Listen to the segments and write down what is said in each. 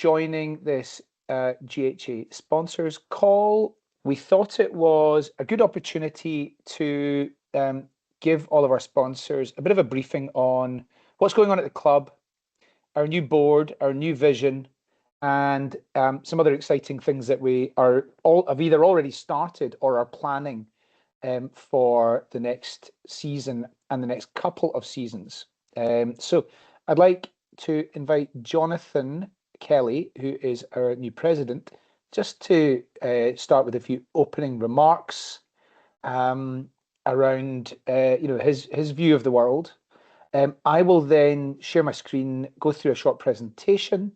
joining this GHA sponsors call. We thought it was a good opportunity to give all of our sponsors a bit of a briefing on what's going on at the club, our new board, our new vision, and some other exciting things that we have either already started or are planning for the next season and the next couple of seasons. So I'd like to invite Jonathan Kelly, who is our new president, just to start with a few opening remarks around his view of the world. I will then share my screen, go through a short presentation,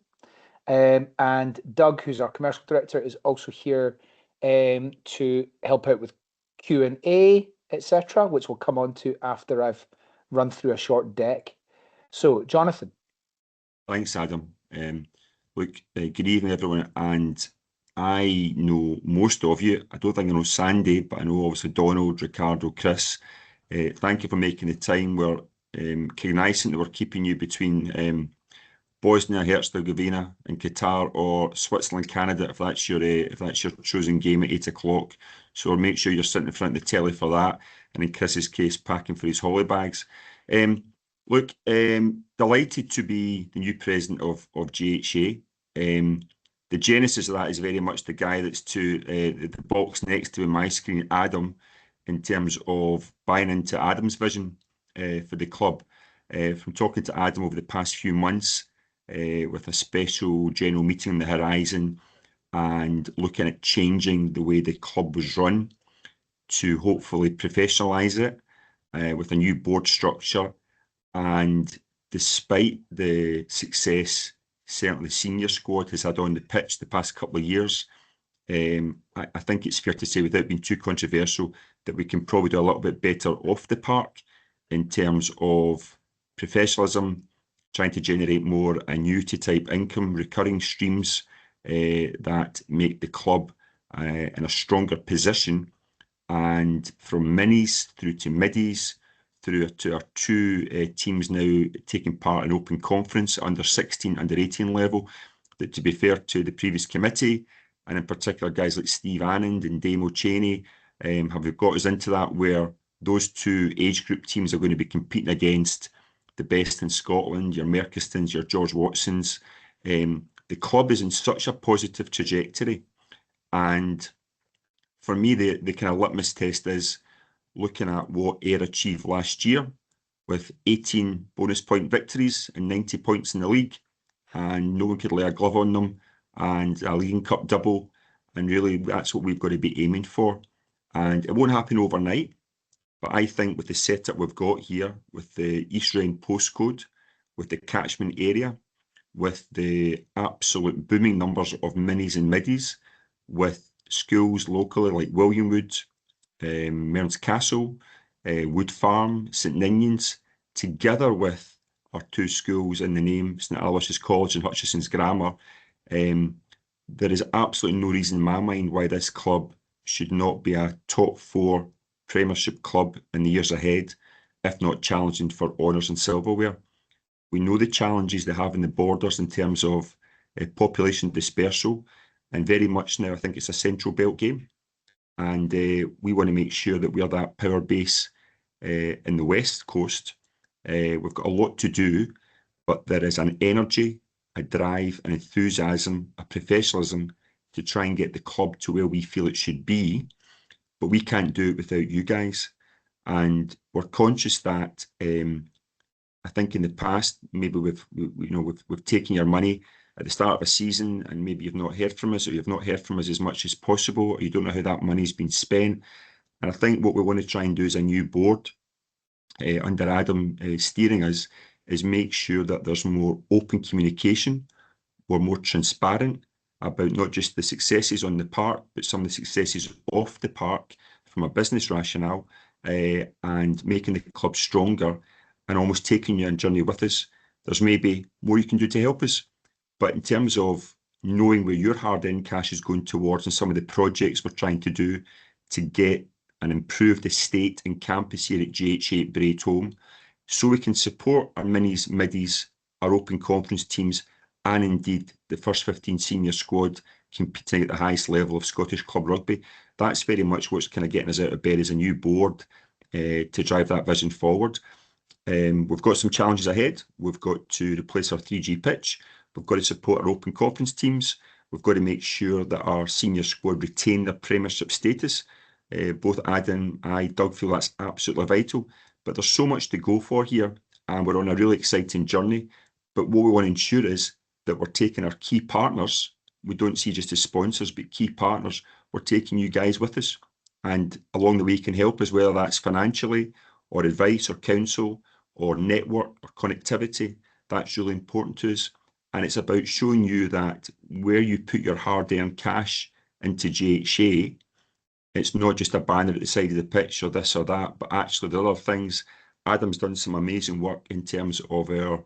and Doug, who's our commercial director, is also here to help out with Q&A, etc., which we'll come on to after I've run through a short deck. So, Jonathan. Thanks, Adam. Good evening, everyone. And I know most of you. I don't think I know Sandy, but I know obviously Donald, Ricardo, Chris. Thank you for making the time. We're cognizant that we're keeping you between Bosnia-Herzegovina and Qatar, or Switzerland, Canada, if that's your chosen game at 8 o'clock. So make sure you're sitting in front of the telly for that. And in Chris's case, packing for his holiday bags. Delighted to be the new president of GHA. The genesis of that is very much the guy that's to the box next to my screen, Adam, in terms of buying into Adam's vision for the club. From talking to Adam over the past few months, with a special general meeting on the horizon and looking at changing the way the club was run to hopefully professionalise it with a new board structure. And despite the success certainly the senior squad has had on the pitch the past couple of years, I think it's fair to say, without being too controversial, that we can probably do a little bit better off the park in terms of professionalism, trying to generate more annuity type income, recurring streams that make the club in a stronger position. And from minis through to middies, through to our two teams now taking part in open conference under 16, under 18 level, that, to be fair to the previous committee, and in particular guys like Steve Annand and Damo Cheney, have got us into that, where those two age group teams are going to be competing against the best in Scotland, your Merkistons, your George Watsons. The club is in such a positive trajectory. And for me, the kind of litmus test is looking at what Ayr achieved last year with 18 bonus point victories and 90 points in the league, and no one could lay a glove on them, and a League and Cup double. And really, that's what we've got to be aiming for. And it won't happen overnight, but I think with the setup we've got here, with the East Rhine postcode, with the catchment area, with the absolute booming numbers of minis and middies, with schools locally like Williamwood, Mearns Castle, Wood Farm, St Ninians, together with our two schools in the name, St Aloysius College and Hutchison's Grammar, there is absolutely no reason in my mind why this club should not be a top 4 Premiership club in the years ahead, if not challenging for honours and silverware. We know the challenges they have in the borders in terms of population dispersal, and very much now I think it's a central belt game. And we want to make sure that we are that power base in the West Coast. We've got a lot to do, but there is an energy, a drive, an enthusiasm, a professionalism to try and get the club to where we feel it should be. But we can't do it without you guys. And we're conscious that I think in the past, maybe we've taken your money at the start of a season, and maybe you've not heard from us, or you've not heard from us as much as possible, or you don't know how that money's been spent. And I think what we want to try and do as a new board, under Adam steering us, is make sure that there's more open communication, we're more transparent about not just the successes on the park, but some of the successes off the park from a business rationale, and making the club stronger and almost taking you on a journey with us. There's maybe more you can do to help us. But in terms of knowing where your hard-earned cash is going towards and some of the projects we're trying to do to get an improved estate and campus here at GHA at Braid Home, so we can support our minis, middies, our open conference teams, and indeed the first 15 senior squad competing at the highest level of Scottish club rugby. That's very much what's kind of getting us out of bed as a new board to drive that vision forward. We've got some challenges ahead. We've got to replace our 3G pitch. We've got to support our open conference teams. We've got to make sure that our senior squad retain their premiership status. Both Adam and Doug feel that's absolutely vital. But there's so much to go for here, and we're on a really exciting journey. But what we want to ensure is that we're taking our key partners. We don't see just as sponsors, but key partners. We're taking you guys with us, and along the way can help us, whether that's financially or advice or counsel or network or connectivity. That's really important to us. And it's about showing you that where you put your hard-earned cash into GHA, it's not just a banner at the side of the pitch or this or that, but actually the other things. Adam's done some amazing work in terms of our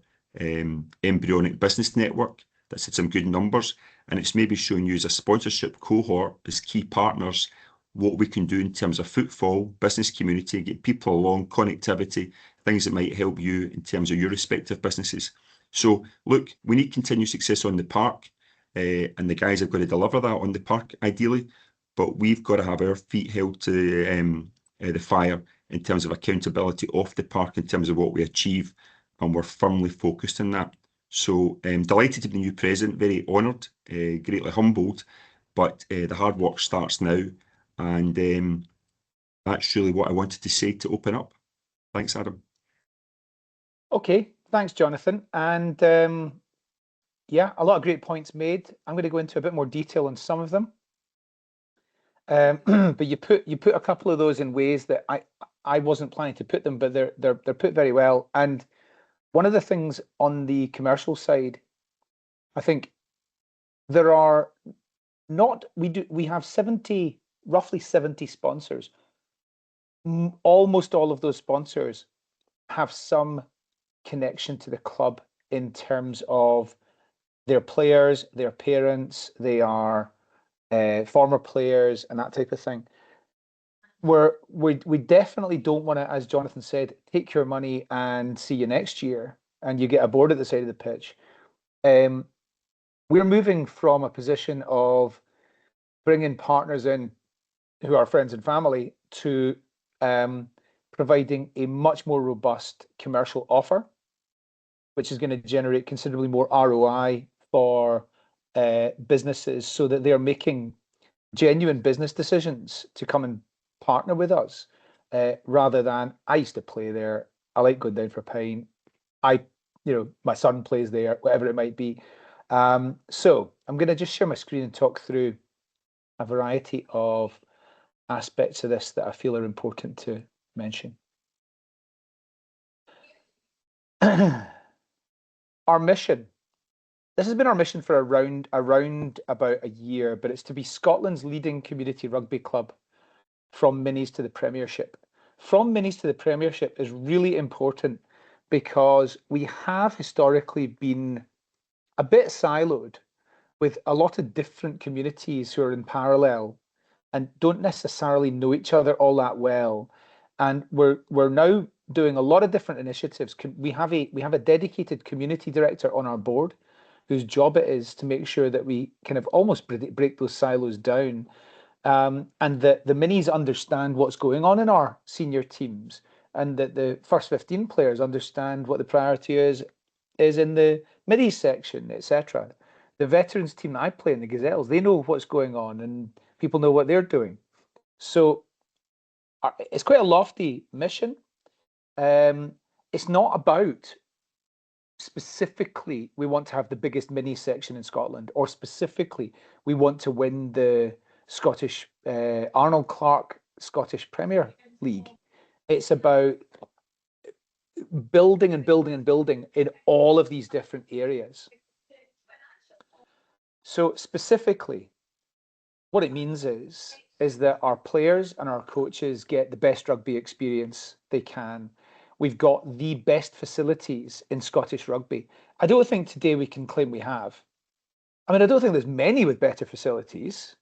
embryonic business network. That's had some good numbers, and it's maybe showing you as a sponsorship cohort, as key partners, what we can do in terms of footfall, business community, get people along, connectivity, things that might help you in terms of your respective businesses. So look, we need continued success on the park, and the guys have got to deliver that on the park ideally, but we've got to have our feet held to the fire in terms of accountability off the park, in terms of what we achieve, and we're firmly focused on that. So delighted to be the new president, very honoured, greatly humbled, but the hard work starts now, and that's really what I wanted to say to open up. Thanks, Adam. Okay, thanks, Jonathan. And yeah, a lot of great points made. I'm going to go into a bit more detail on some of them. But you put a couple of those in ways that I wasn't planning to put them, but they're put very well. And one of the things on the commercial side, I think there are not, we have roughly 70 sponsors. Almost all of those sponsors have some connection to the club in terms of their players, their parents, they are former players and that type of thing. We definitely don't want to, as Jonathan said, take your money and see you next year and you get a board at the side of the pitch. We're moving from a position of bringing partners in who are friends and family to providing a much more robust commercial offer, which is going to generate considerably more ROI for businesses so that they're making genuine business decisions to come and partner with us, rather than I used to play there, I like going down for a pint, my son plays there, whatever it might be. So I'm going to just share my screen and talk through a variety of aspects of this that I feel are important to mention. Our mission. This has been our mission for around about a year, but it's to be Scotland's leading community rugby club from minis to the Premiership. From minis to the Premiership is really important because we have historically been a bit siloed with a lot of different communities who are in parallel and don't necessarily know each other all that well. And we're now doing a lot of different initiatives. We have a dedicated community director on our board whose job it is to make sure that we kind of almost break those silos down, and that the minis understand what's going on in our senior teams, and that the first 15 players understand what the priority is in the minis section, etc. The veterans team that I play in, the Gazelles, they know what's going on and people know what they're doing. So it's quite a lofty mission. It's not about specifically we want to have the biggest mini section in Scotland, or specifically we want to win the Scottish Arnold Clark Scottish Premier League. It's about building and building and building in all of these different areas. So specifically, what it means is that our players and our coaches get the best rugby experience they can. We've got the best facilities in Scottish rugby. I don't think today we can claim we have. I mean, I don't think there's many with better facilities,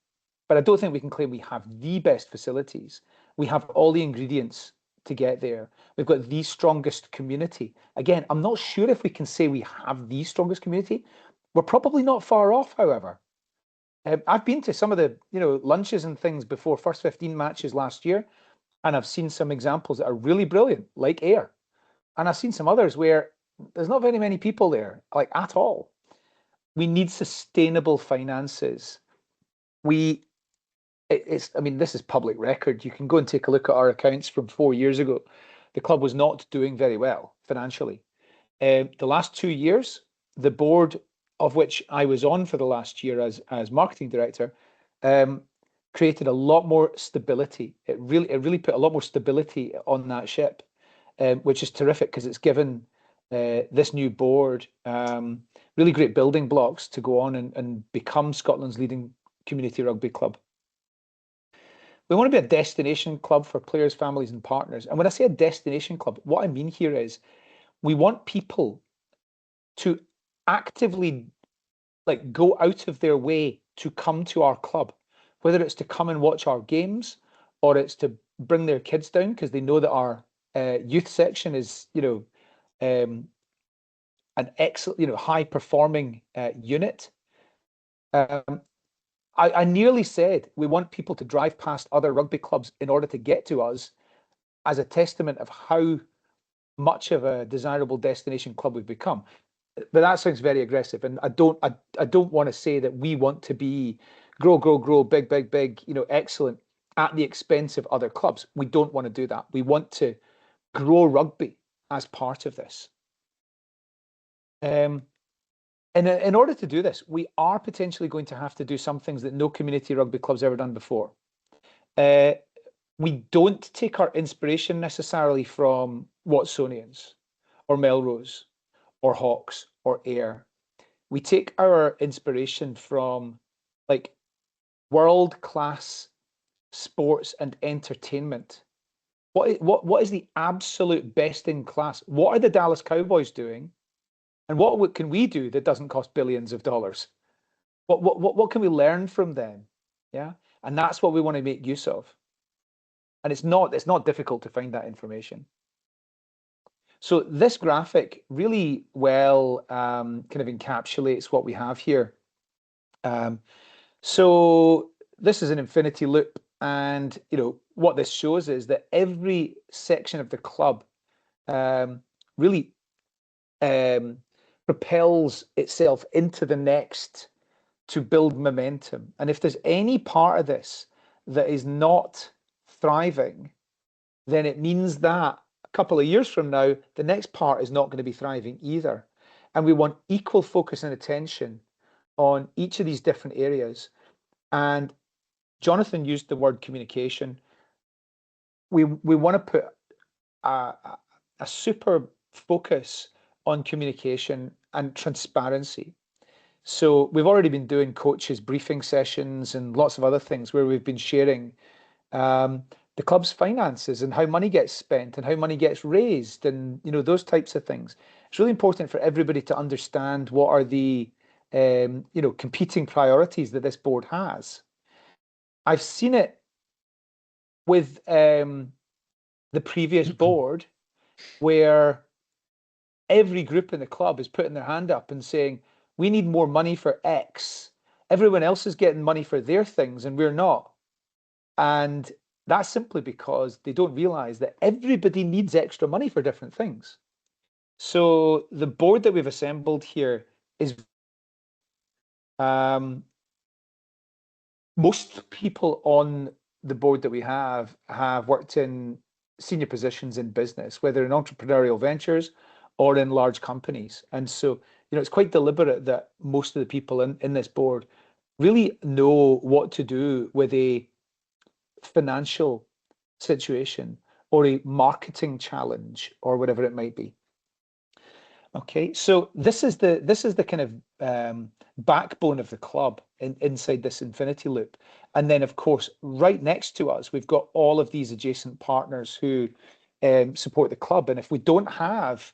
but I don't think we can claim we have the best facilities. We have all the ingredients to get there. We've got the strongest community. Again, I'm not sure if we can say we have the strongest community. We're probably not far off, however. I've been to some of the, lunches and things before first 15 matches last year, and I've seen some examples that are really brilliant, like Ayr. And I've seen some others where there's not very many people there, like at all. We need sustainable finances. We it's I mean, this is public record. You can go and take a look at our accounts from 4 years ago. The club was not doing very well financially. The last 2 years, the board of which I was on for the last year as marketing director, um, created a lot more stability. It really put a lot more stability on that ship, which is terrific because it's given this new board really great building blocks to go on and become Scotland's leading community rugby club. We want to be a destination club for players, families, and partners. And when I say a destination club, what I mean here is we want people to actively go out of their way to come to our club, whether it's to come and watch our games or it's to bring their kids down because they know that our youth section is, um, an excellent, high performing unit. Um, I nearly said we want people to drive past other rugby clubs in order to get to us as a testament of how much of a desirable destination club we've become. But that sounds very aggressive, and I don't want to say that we want to be grow, big, big, big, excellent at the expense of other clubs. We don't want to do that. We want to grow rugby as part of this. Um, and in order to do this, we are potentially going to have to do some things that no community rugby club's ever done before. Uh, we don't take our inspiration necessarily from Watsonians or Melrose or Hawks or Ayr. We take our inspiration from like world-class sports and entertainment. What is the absolute best in class? What are the Dallas Cowboys doing? And what can we do that doesn't cost billions of dollars? What can we learn from them? Yeah. And that's what we want to make use of. And it's not difficult to find that information. So this graphic really well kind of encapsulates what we have here. Um, so this is an infinity loop, and what this shows is that every section of the club really um, propels itself into the next to build momentum. And if there's any part of this that is not thriving, then it means that a couple of years from now, the next part is not going to be thriving either. And we want equal focus and attention on each of these different areas. And Jonathan used the word communication. We want to put a super focus on communication and transparency. So we've already been doing coaches briefing sessions and lots of other things where we've been sharing um, the club's finances and how money gets spent and how money gets raised and those types of things. It's really important for everybody to understand what are the competing priorities that this board has. I've seen it with the previous board where every group in the club is putting their hand up and saying, we need more money for X. Everyone else is getting money for their things and we're not. And that's simply because they don't realize that everybody needs extra money for different things. So the board that we've assembled here is most people on the board that we have worked in senior positions in business, whether in entrepreneurial ventures or in large companies. And so, it's quite deliberate that most of the people in this board really know what to do with a financial situation or a marketing challenge or whatever it might be. Okay, so this is the kind of backbone of the club inside this infinity loop. And then, of course, right next to us, we've got all of these adjacent partners who support the club. And if we don't have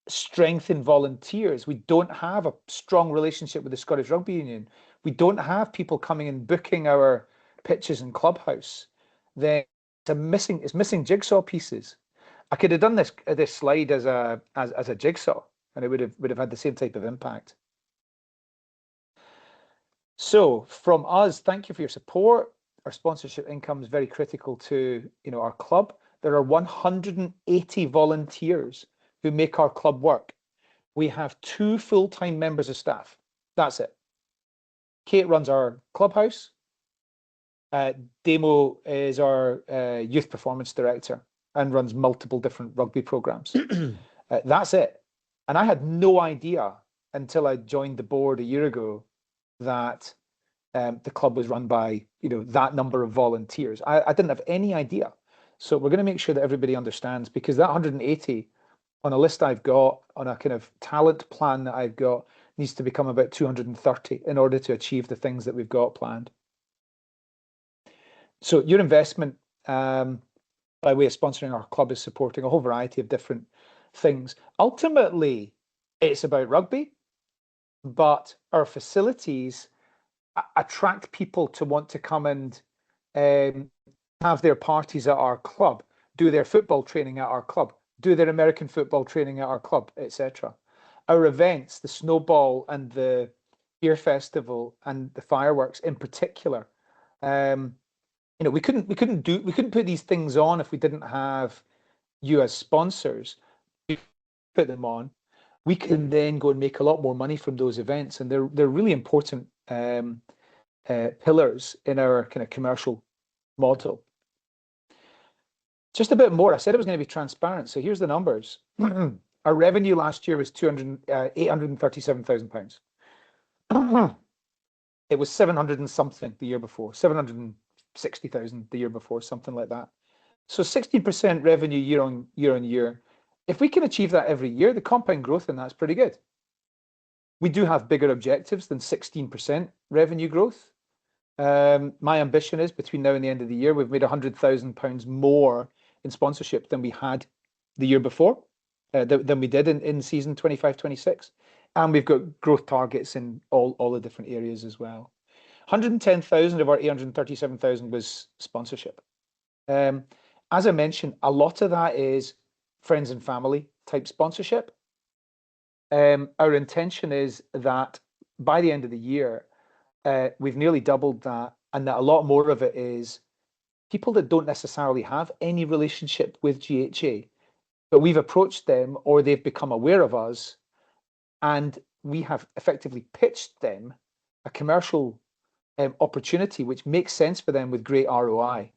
strength in volunteers, we don't have a strong relationship with the Scottish Rugby Union, we don't have people coming and booking our pitches and clubhouse, then it's missing jigsaw pieces. I could have done this slide as a jigsaw, and it would have had the same type of impact. So from us, thank you for your support. Our sponsorship income is very critical to, our club. There are 180 volunteers who make our club work. We have 2 full-time members of staff. That's it. Kate runs our clubhouse. Damo is our youth performance director and runs multiple different rugby programs. That's it. And I had no idea until I joined the board a year ago that the club was run by, that number of volunteers. I didn't have any idea. So we're going to make sure that everybody understands, because that 180 on a list I've got, on a kind of talent plan that I've got, needs to become about 230 in order to achieve the things that we've got planned. So your investment, by way of sponsoring our club, is supporting a whole variety of different things. Ultimately, it's about rugby, but our facilities attract people to want to come and have their parties at our club, do their football training at our club, do their American football training at our club, etc. Our events, the snowball and the beer festival and the fireworks in particular, we couldn't put these things on if we didn't have you as sponsors. We put them on. We can then go and make a lot more money from those events, and they're really important pillars in our kind of commercial model. Just a bit more. I said it was going to be transparent, so here's the numbers. Our revenue last year was £837,000. It was 700 and something the year before, 760,000 the year before, something like that. So 16% revenue year on year. If we can achieve that every year, the compound growth in that's pretty good. We do have bigger objectives than 16% revenue growth. My ambition is, between now and the end of the year, we've made £100,000 more in sponsorship than we had the year before, than we did in season 25-26. And we've got growth targets in all the different areas as well. 110,000 of our 837,000 was sponsorship. As I mentioned, a lot of that is friends and family type sponsorship. Our intention is that by the end of the year, we've nearly doubled that, and that a lot more of it is people that don't necessarily have any relationship with GHA, but we've approached them or they've become aware of us, and we have effectively pitched them a commercial opportunity which makes sense for them with great ROI.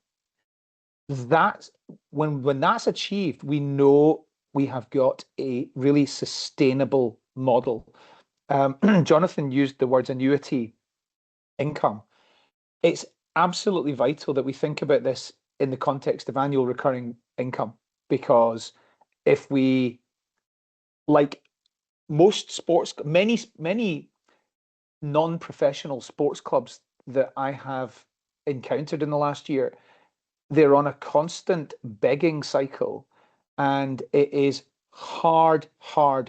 That's when that's achieved, we know we have got a really sustainable model. Jonathan used the words annuity income. It's absolutely vital that we think about this in the context of annual recurring income, because if we, like most sports, many non-professional sports clubs that I have encountered in the last year, they're on a constant begging cycle, and it is hard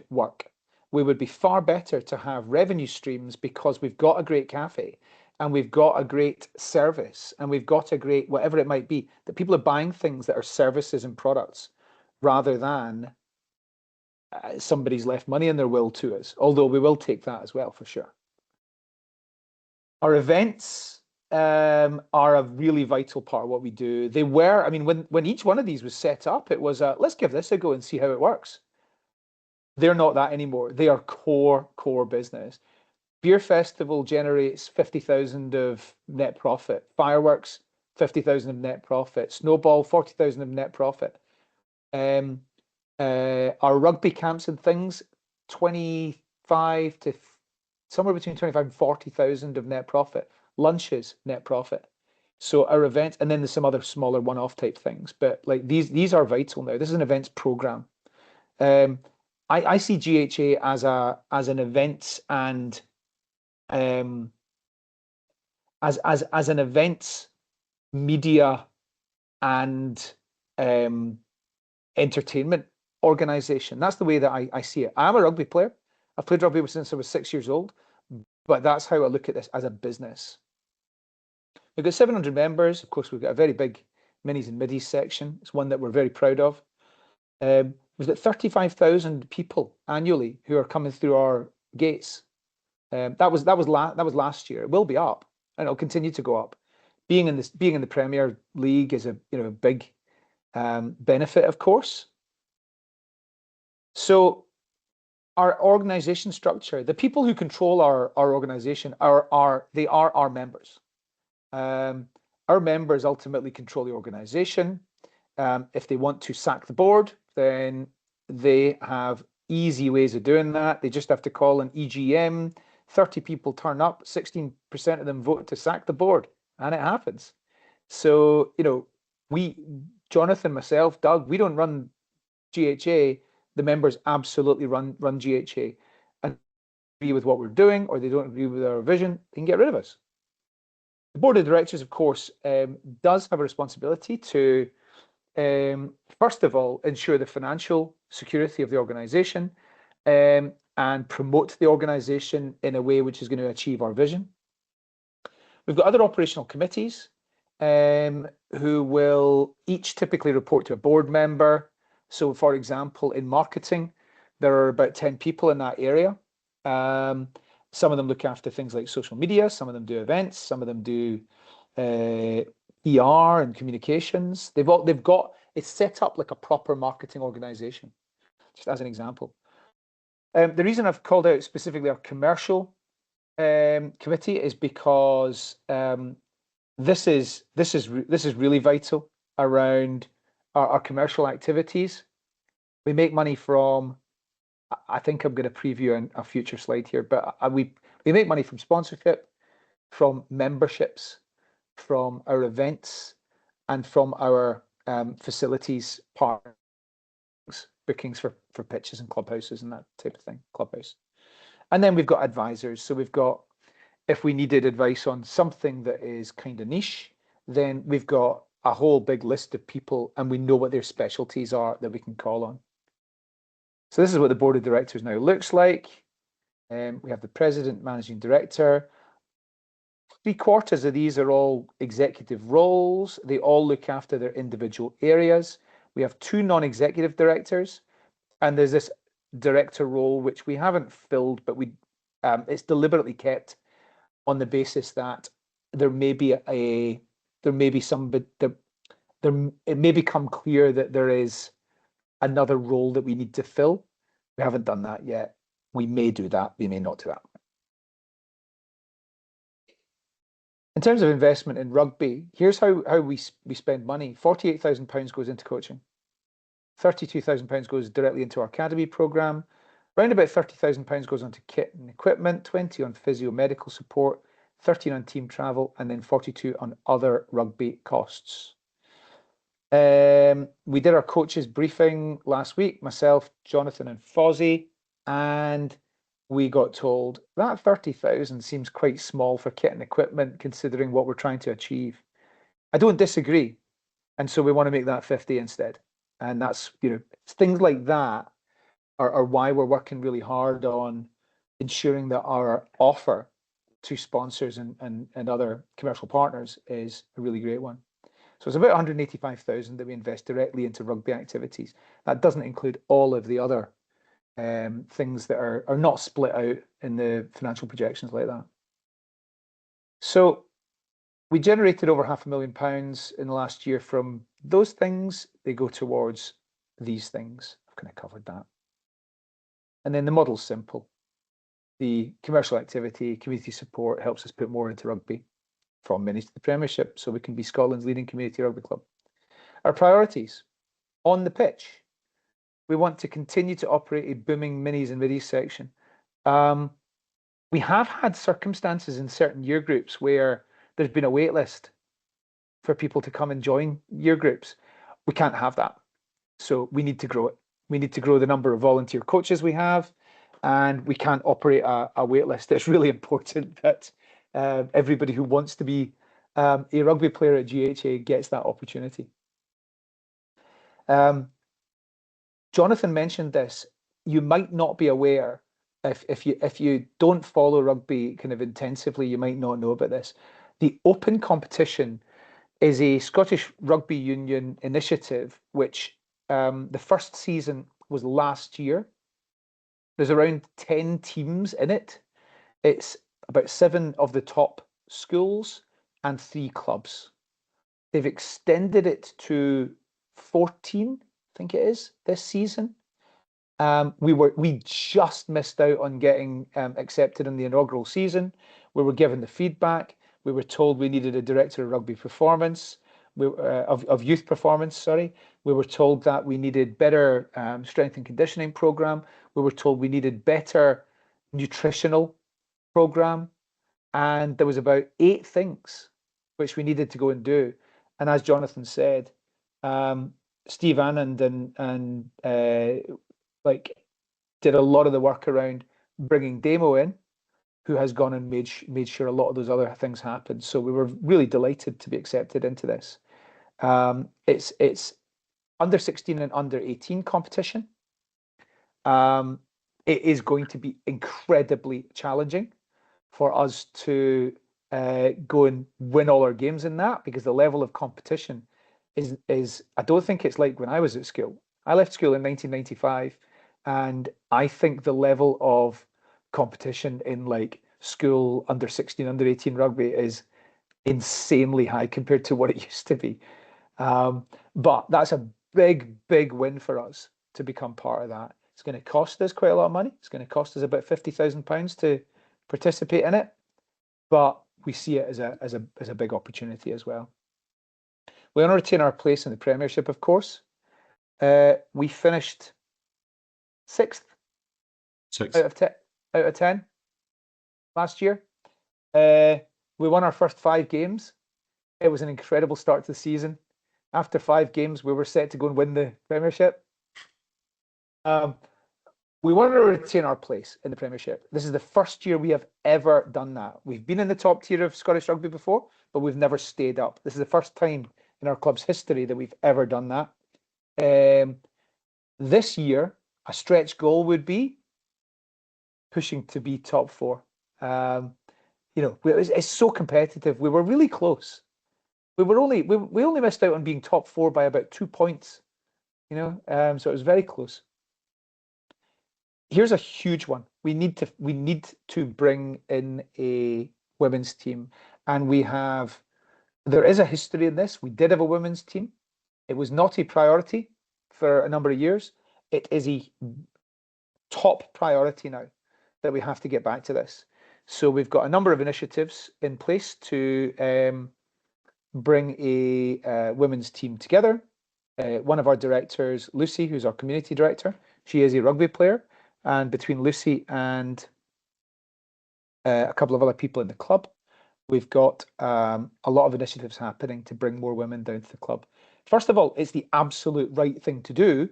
work. We would be far better to have revenue streams because we've got a great cafe and we've got a great service and we've got a great whatever it might be, that people are buying things that are services and products rather than somebody's left money in their will to us, although we will take that as well for sure. Our events are a really vital part of what we do. They were, I mean, when each one of these was set up, it was let's give this a go and see how it works. They're not that anymore. They are core business. Beer festival generates 50,000 of net profit. Fireworks, 50,000 of net profit. Snowball, 40,000 of net profit. Our rugby camps and things, 25 to somewhere between 25 and 40,000 of net profit. Lunches, net profit. So our events, and then there's some other smaller one-off type things, but like these are vital now. This is an events program. I see GHA as an events and as an events media and entertainment organization. That's the way that I see it. I'm a rugby player. I've played rugby since I was 6 years old, but that's how I look at this as a business. We've got 700 members. Of course, we've got a very big minis and middies section. It's one that we're very proud of. We've got 35,000 people annually who are coming through our gates. That was last year. It will be up, and it'll continue to go up. Being in the Premier League is a big benefit, of course. So our organization structure, the people who control our organization are our members. Our members ultimately control the organization. If they want to sack the board, then they have easy ways of doing that. They just have to call an EGM. 30 people turn up, 16% of them vote to sack the board, and it happens. So, Jonathan, myself, Doug, we don't run GHA. The members absolutely run GHA, and agree with what we're doing, or they don't agree with our vision, they can get rid of us. The board of directors, of course, does have a responsibility to, first of all, ensure the financial security of the organisation, and promote the organisation in a way which is going to achieve our vision. We've got other operational committees, who will each typically report to a board member. So, for example, in marketing, there are about 10 people in that area. Some of them look after things like social media, some of them do events, some of them do PR and communications. It's set up like a proper marketing organization, just as an example. The reason I've called out specifically our commercial committee is because this is really vital around our commercial activities. We make money from, I think I'm going to preview a future slide here, but we make money from sponsorship, from memberships, from our events, and from our facilities partners, bookings for pitches and clubhouses and that type of thing, clubhouse. And then we've got advisors. So we've got, if we needed advice on something that is kind of niche, then we've got a whole big list of people, and we know what their specialties are that we can call on. So this is what the board of directors now looks like. We have the president, managing director. 3/4 of these are all executive roles. They all look after their individual areas. We have 2 non-executive directors, and there's this director role which we haven't filled, but it's deliberately kept on the basis that it may become clear that there is another role that we need to fill. We haven't done that yet. We may do that. We may not do that. In terms of investment in rugby, here's how we spend money. £48,000 goes into coaching. £32,000 goes directly into our academy program. Around about £30,000 goes onto kit and equipment, 20 on physio medical support, 13 on team travel, and then 42 on other rugby costs. We did our coaches briefing last week, myself, Jonathan, and Fozzie, and we got told that 30,000 seems quite small for kit and equipment, considering what we're trying to achieve. I don't disagree, and so we want to make that 50 instead. And that's, things like that are why we're working really hard on ensuring that our offer to sponsors and other commercial partners is a really great one. So it's about 185,000 that we invest directly into rugby activities. That doesn't include all of the other things that are not split out in the financial projections like that. So we generated over £500,000 in the last year from those things. They go towards these things. I've kind of covered that. And then the model's simple. The commercial activity, community support helps us put more into rugby, from minis to the Premiership, so we can be Scotland's leading community rugby club. Our priorities on the pitch. We want to continue to operate a booming minis and middies section. We have had circumstances in certain year groups where there's been a wait list for people to come and join year groups. We can't have that. So we need to grow it. We need to grow the number of volunteer coaches we have, and we can't operate a wait list. It's really important that everybody who wants to be a rugby player at GHA gets that opportunity. Jonathan mentioned this. You might not be aware, if you don't follow rugby kind of intensively, you might not know about this. The Open competition is a Scottish Rugby Union initiative, which the first season was last year. There's around 10 teams in it. It's about 7 of the top schools and 3 clubs. They've extended it to 14, I think it is, this season. We just missed out on getting accepted in the inaugural season. We were given the feedback. We were told we needed a director of rugby performance, of youth performance, sorry. We were told that we needed better strength and conditioning program. We were told we needed better nutritional program. And there was about 8 things which we needed to go and do. And as Jonathan said, Steve Annand and like did a lot of the work around bringing Damo in, who has gone and made sure a lot of those other things happened. So we were really delighted to be accepted into this. It's under 16 and under 18 competition. It is going to be incredibly challenging for us to go and win all our games in that, because the level of competition is I don't think it's like when I was at school. I left school in 1995, and I think the level of competition in like school under 16, under 18 rugby is insanely high compared to what it used to be. But that's a big, big win for us to become part of that. It's going to cost us quite a lot of money. It's going to cost us about £50,000 to participate in it, but we see it as a big opportunity as well. We want to retain our place in the Premiership, of course. We finished 6th out of 10 last year. We won our first 5 games. It was an incredible start to the season. After 5 games, we were set to go and win the Premiership. We want to retain our place in the Premiership. This is the first year we have ever done that. We've been in the top tier of Scottish rugby before, but we've never stayed up. This is the first time in our club's history that we've ever done that. This year, a stretch goal would be pushing to be top 4. It's so competitive. We were really close. We only missed out on being top 4 by about 2 points. So it was very close. Here's a huge one. We need to bring in a women's team, and there is a history in this. We did have a women's team. It was not a priority for a number of years. It is a top priority now that we have to get back to this. So we've got a number of initiatives in place to bring a women's team together. One of our directors, Lucy, who's our community director, she is a rugby player. And between Lucy and a couple of other people in the club, we've got a lot of initiatives happening to bring more women down to the club. First of all, it's the absolute right thing to do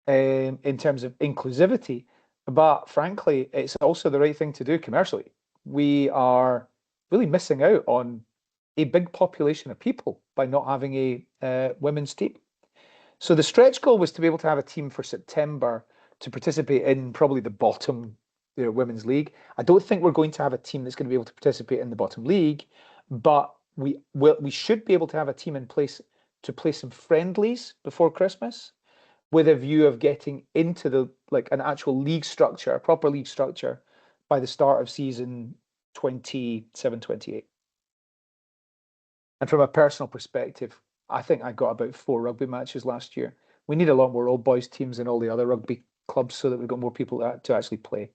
in terms of inclusivity, but frankly, it's also the right thing to do commercially. We are really missing out on a big population of people by not having a women's team. So the stretch goal was to be able to have a team for September to participate in probably the bottom women's league. I don't think we're going to have a team that's going to be able to participate in the bottom league, but we should be able to have a team in place to play some friendlies before Christmas, with a view of getting into an actual league structure, a proper league structure, by the start of season 27-28. And from a personal perspective, I think I got about 4 rugby matches last year. We need a lot more old boys teams and all the other rugby clubs so that we've got more people to actually play.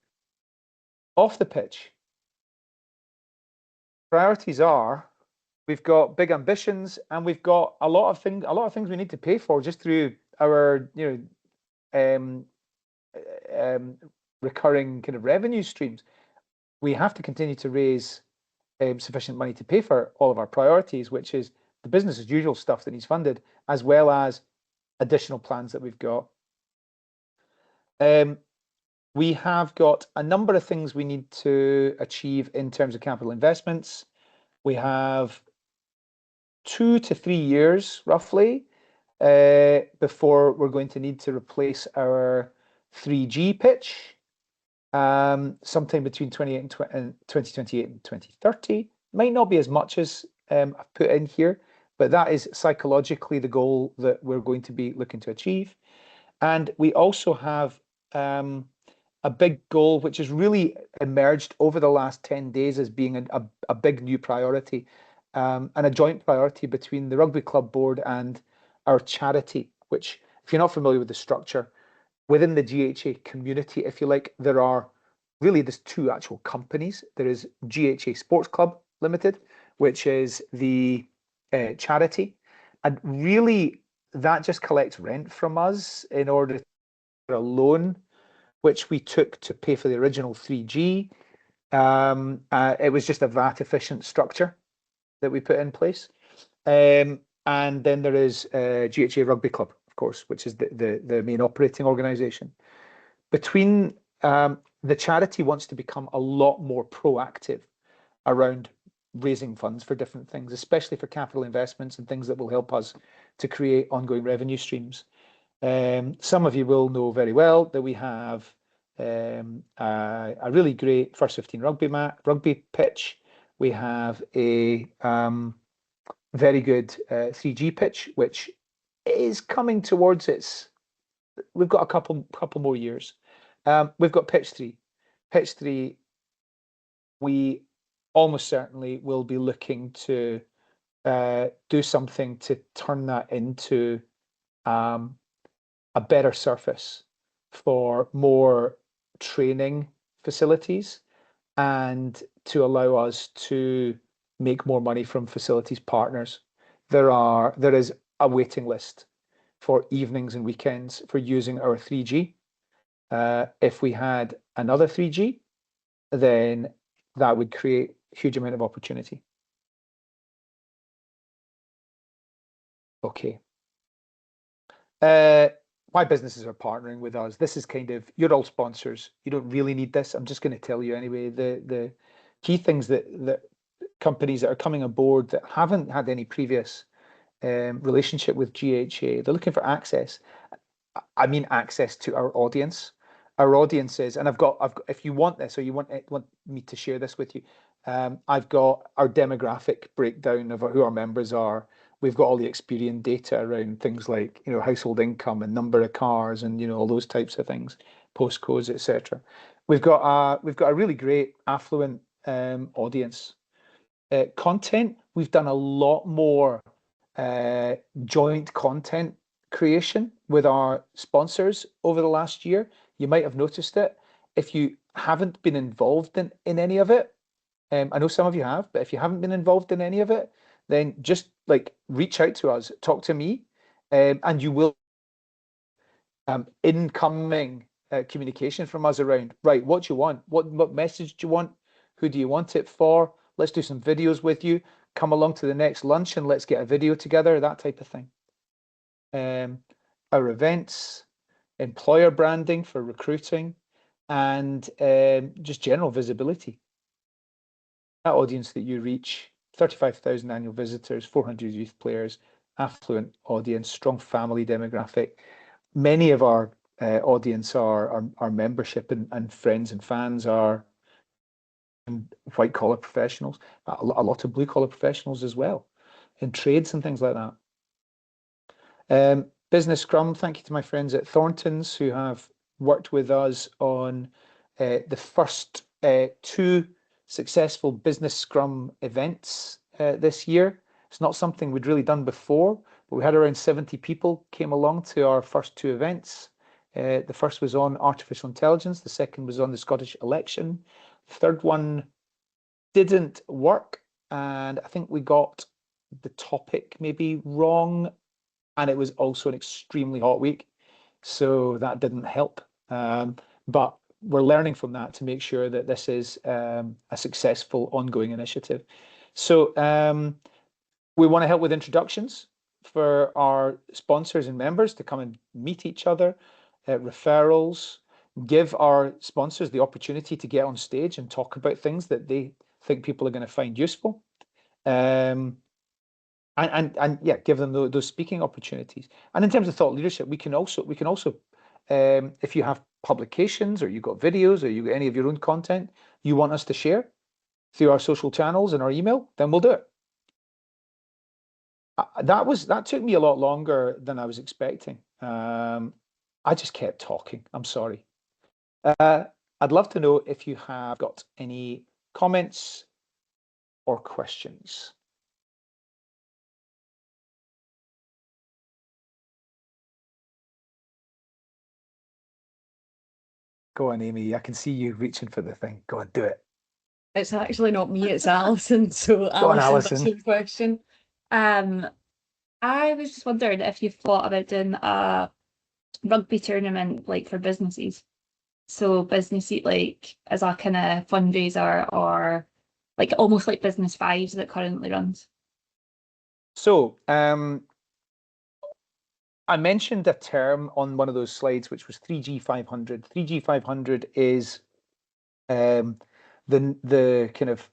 Off the pitch, priorities are, we've got big ambitions, and we've got a lot of things we need to pay for just through our recurring kind of revenue streams. We have to continue to raise sufficient money to pay for all of our priorities, which is the business as usual stuff that needs funded, as well as additional plans that we've got. We have got a number of things we need to achieve in terms of capital investments. We have 2 to 3 years, roughly, before we're going to need to replace our 3G pitch, sometime between 2028 and 2030. Might not be as much as I've put in here, but that is psychologically the goal that we're going to be looking to achieve. And we also have a big goal which has really emerged over the last 10 days as being a big new priority, and a joint priority between the Rugby Club Board and our charity, which, if you're not familiar with the structure, within the GHA community, if you like, there's two actual companies. There is GHA Sports Club Limited, which is the charity, and really that just collects rent from us in order to a loan which we took to pay for the original 3G. It was just a VAT efficient structure that we put in place. And then there is GHA Rugby Club, of course, which is the main operating organisation. Between the charity wants to become a lot more proactive around raising funds for different things, especially for capital investments and things that will help us to create ongoing revenue streams. Some of you will know very well that we have a really great first 15 rugby pitch. We have a very good 3G pitch, which is coming towards its. We've got a couple more years. We've got pitch 3. Pitch 3, we almost certainly will be looking to do something to turn that into a better surface for more training facilities and to allow us to make more money from facilities partners. There is a waiting list for evenings and weekends for using our 3G. If we had another 3G, then that would create a huge amount of opportunity. Okay. Why businesses are partnering with us. This is kind of, you're all sponsors. You don't really need this. I'm just going to tell you anyway. The key things that companies that are coming aboard that haven't had any previous relationship with GHA, they're looking for access. I mean access to our audience. Our audiences, and I've got if you want this or you want me to share this with you, I've got our demographic breakdown of who our members are. We've got all the Experian data around things like, household income and number of cars and, all those types of things, postcodes, etc. We've got a really great affluent audience. Content, we've done a lot more joint content creation with our sponsors over the last year. You might have noticed it. If you haven't been involved in any of it, I know some of you have, but if you haven't been involved in any of it, then just reach out to us, talk to me, and you will incoming communication from us around, right, what do you want? What message do you want? Who do you want it for? Let's do some videos with you. Come along to the next lunch and let's get a video together, that type of thing. Our events, employer branding for recruiting, and just general visibility. That audience that you reach, 35,000 annual visitors, 400 youth players, affluent audience, strong family demographic. Many of our audience are our membership and friends and fans are white collar professionals, a lot of blue collar professionals as well, in trades and things like that. Business Scrum, thank you to my friends at Thornton's who have worked with us on the first 2 successful Business Scrum events this year. It's not something we'd really done before, but we had around 70 people came along to our first 2 events. The first was on artificial intelligence. The second was on the Scottish election. The third one didn't work, and I think we got the topic maybe wrong, and it was also an extremely hot week, so that didn't help. But we're learning from that to make sure that this is a successful ongoing initiative. So we want to help with introductions for our sponsors and members to come and meet each other, referrals, give our sponsors the opportunity to get on stage and talk about things that they think people are going to find useful. And yeah, give them those speaking opportunities. And in terms of thought leadership, we can also if you have publications or you've got videos or you got any of your own content you want us to share through our social channels and our email, then we'll do it. That took me a lot longer than I was expecting. I just kept talking. I'm sorry. I'd love to know if you have got any comments or questions. Go on, Amy. I can see you reaching for the thing. Go on, do it. It's actually not me, it's Alison. So Go on, Alison, that's Alison. your question. I was just wondering if you've thought about doing a rugby tournament like for businesses. So business like as a kind of fundraiser or like almost like Business Fives that currently runs. So, I mentioned a term on one of those slides, which was 3G 500. 3G 500 is the kind of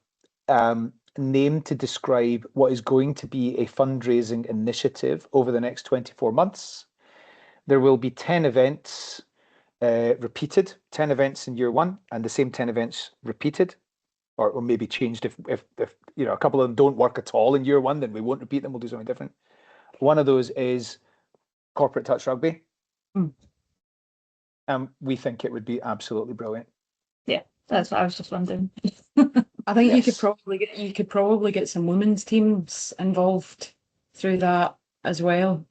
name to describe what is going to be a fundraising initiative over the next 24 months. There will be 10 events repeated, 10 events in year one, and the same 10 events repeated, or maybe changed if you know a couple of them don't work at all in year one, then we won't repeat them. We'll do something different. One of those is corporate touch rugby. We think it would be absolutely brilliant. Yeah, that's what I was just wondering. I think you could probably get some women's teams involved through that as well.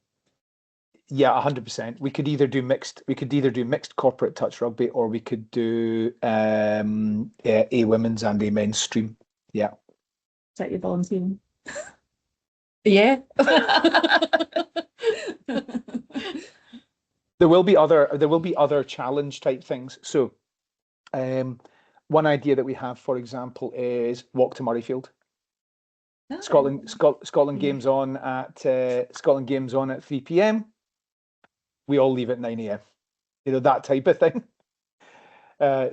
Yeah, 100%. We could either do mixed corporate touch rugby, or we could do a women's and a men's stream. Yeah. Is that your volunteering? Yeah. There will be other challenge type things. So one idea that we have, for example, is walk to Murrayfield. Scotland games on at 3 p.m. We all leave at 9 a.m. You know, that type of thing.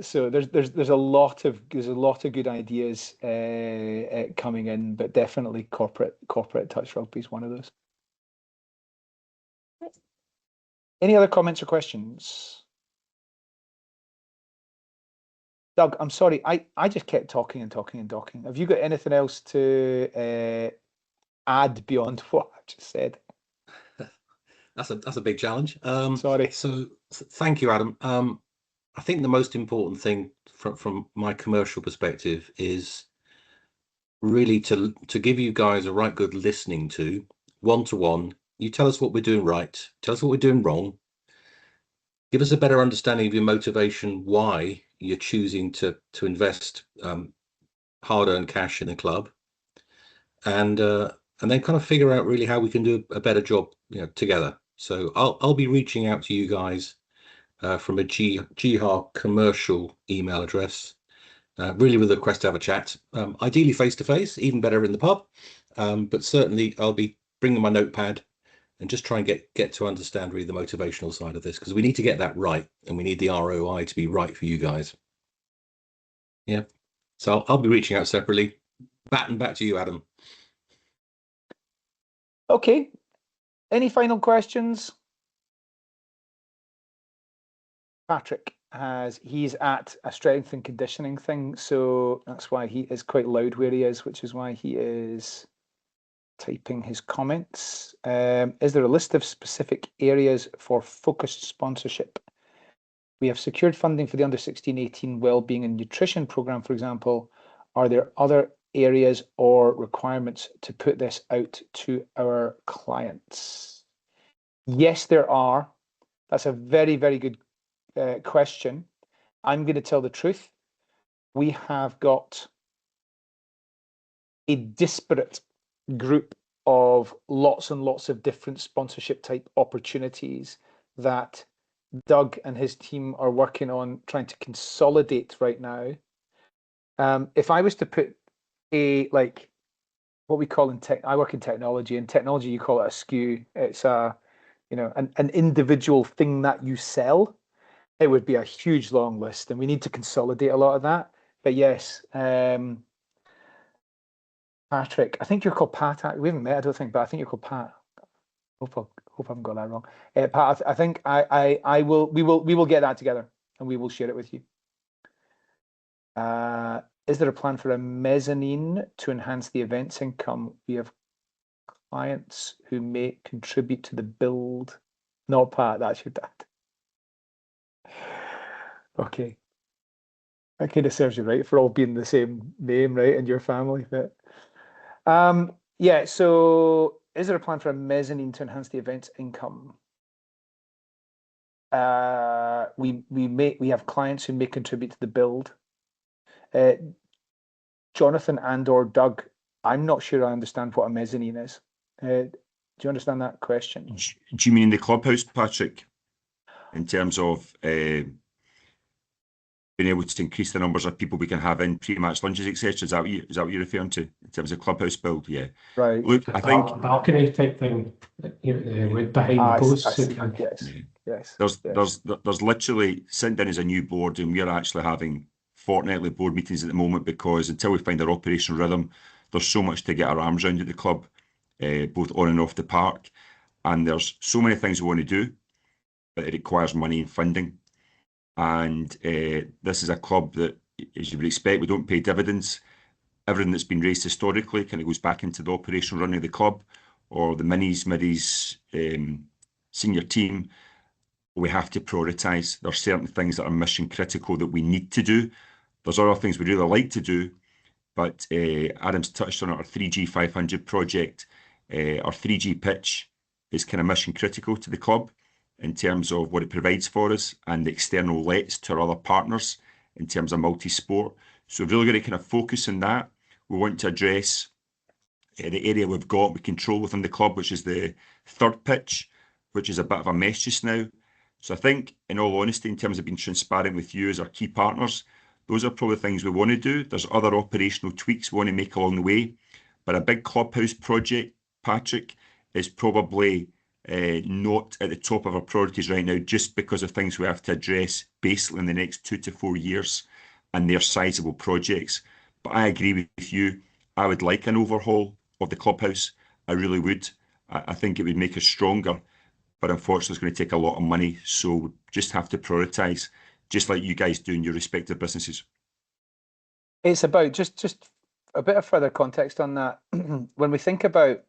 So there's a lot of good ideas coming in, but definitely corporate touch rugby is one of those. Any other comments or questions? Doug, I'm sorry, I just kept talking and talking and talking. Have you got anything else to add beyond what I just said? That's a big challenge. Sorry. So thank you, Adam. I think the most important thing from my commercial perspective is really to give you guys a right good listening to, one-to-one. You tell us what we're doing right, tell us what we're doing wrong, give us a better understanding of your motivation, why you're choosing to invest hard-earned cash in the club, and then kind of figure out really how we can do a better job, together. So I'll be reaching out to you guys from a GHA commercial email address, really with a request to have a chat, ideally face to face, even better in the pub, but certainly I'll be bringing my notepad and just try and get to understand really the motivational side of this, because we need to get that right, and we need the ROI to be right for you guys. Yeah, so I'll be reaching out separately. Baton back to you, Adam. Okay. Any final questions? Patrick he's at a strength and conditioning thing, so that's why he is quite loud where he is, which is why he is typing his comments. Is there a list of specific areas for focused sponsorship? We have secured funding for the under 16-18 wellbeing and nutrition program, for example. Are there other areas or requirements to put this out to our clients? Yes, there are. That's a very, very good question. I'm going to tell the truth. We have got a disparate group of lots and lots of different sponsorship type opportunities that Doug and his team are working on trying to consolidate right now. If I was to put what we call I work in technology. In technology, you call it a SKU. It's an individual thing that you sell. It would be a huge long list, and we need to consolidate a lot of that. But yes, Patrick, I think you're called Pat. We haven't met, I don't think, but I think you're called Pat. Hope I haven't got that wrong. Pat, I think we will get that together and we will share it with you. Is there a plan for a mezzanine to enhance the events income? We have clients who may contribute to the build. No, Pat, that's your dad. Okay. That kind of serves you right for all being the same name, right, in your family. But yeah, so is there a plan for a mezzanine to enhance the event's income? We have clients who may contribute to the build. Jonathan and/or Doug, I'm not sure I understand what a mezzanine is. Do you understand that question? Do you mean in the clubhouse, Patrick? In terms of being able to increase the numbers of people we can have in pre-match lunches, etc. Is that what you're referring to in terms of clubhouse build? Yeah. Right. Look, I think balcony type thing, with behind the posts. Yes. yeah, Yes. there's literally sitting down as a new board, and we're actually having fortnightly board meetings at the moment because until we find our operational rhythm, there's so much to get our arms around at the club, both on and off the park, and there's so many things we want to do, but it requires money and funding. And this is a club that, as you would expect, we don't pay dividends. Everything that's been raised historically kind of goes back into the operational running of the club or the minis, middies, senior team. We have to prioritise. There are certain things that are mission critical that we need to do. There's other things we'd really like to do, but Adam's touched on it, our 3G 500 project. Our 3G pitch is kind of mission critical to the club in terms of what it provides for us and the external lets to our other partners in terms of multi-sport. So we've really got to kind of focus on that. We want to address the area we've got we control within the club, which is the third pitch, which is a bit of a mess just now. So I think, in all honesty, in terms of being transparent with you as our key partners, those are probably things we want to do. There's other operational tweaks we want to make along the way. But a big clubhouse project, Patrick, is probably not at the top of our priorities right now, just because of things we have to address basically in the next 2 to 4 years, and they're sizable projects. But I agree with you. I would like an overhaul of the clubhouse. I really would. I think it would make us stronger. But unfortunately, it's going to take a lot of money. So we just have to prioritise, just like you guys do in your respective businesses. It's about just a bit of further context on that. When we think about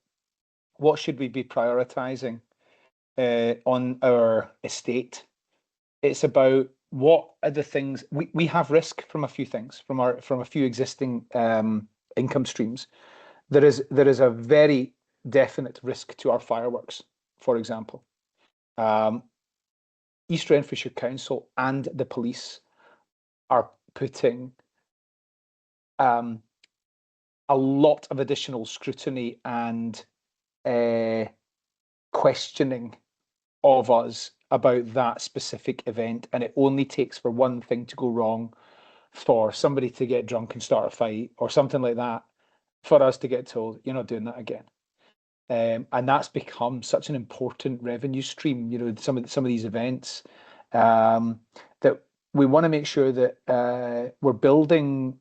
what should we be prioritising on our estate, it's about what are the things we have risk from a few things from a few existing income streams. There is a very definite risk to our fireworks, for example. East Renfrewshire Council and the police are putting a lot of additional scrutiny and questioning of us about that specific event, and it only takes for one thing to go wrong, for somebody to get drunk and start a fight or something like that, for us to get told, you're not doing that again. And that's become such an important revenue stream, some of these events, that we want to make sure that we're building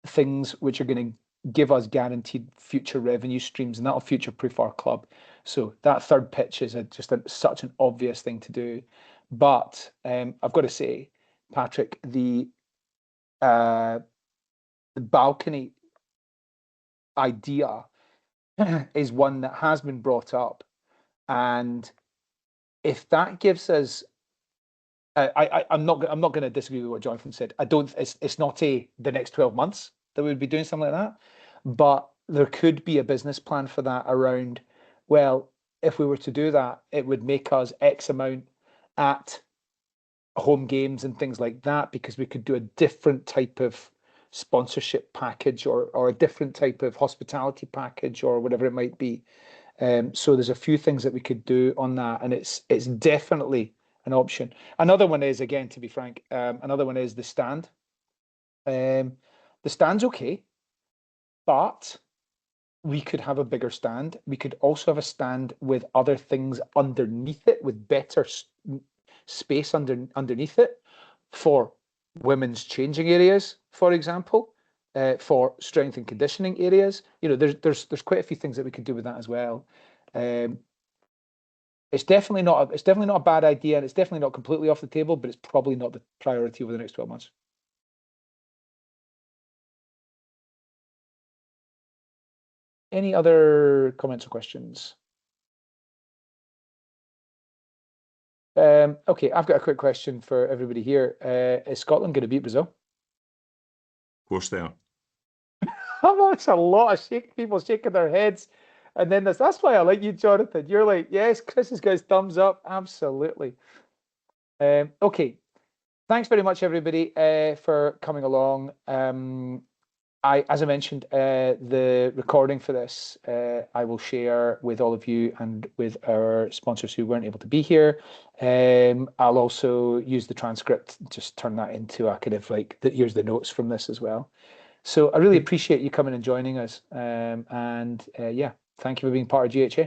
things which are going to give us guaranteed future revenue streams, and that'll future-proof our club. So that third pitch is such an obvious thing to do. But I've got to say, Patrick, the balcony idea is one that has been brought up, and if that gives us, I'm not going to disagree with what Jonathan said. It's not the next 12 months that we would be doing something like that, but there could be a business plan for that around, well, if we were to do that, it would make us X amount at home games and things like that, because we could do a different type of sponsorship package or a different type of hospitality package or whatever it might be. So there's a few things that we could do on that, and it's definitely an option. Another one is, again, to be frank, another one is the stand. The stand's okay, but we could have a bigger stand. We could also have a stand with other things underneath it, with better space underneath it, for women's changing areas, for example, for strength and conditioning areas. There's quite a few things that we could do with that as well. It's definitely not a bad idea, and it's definitely not completely off the table, but it's probably not the priority over the next 12 months. Any other comments or questions? Okay, I've got a quick question for everybody here. Is Scotland going to beat Brazil? course they are. That's a lot of people shaking their heads. And then that's why I like you, Jonathan. You're like, yes, Chris has got his thumbs up. Absolutely. Okay. Thanks very much, everybody, for coming along. As I mentioned, the recording for this, I will share with all of you and with our sponsors who weren't able to be here. I'll also use the transcript, just turn that into a kind of like, here's the notes from this as well. So I really appreciate you coming and joining us. Yeah, thank you for being part of GHA.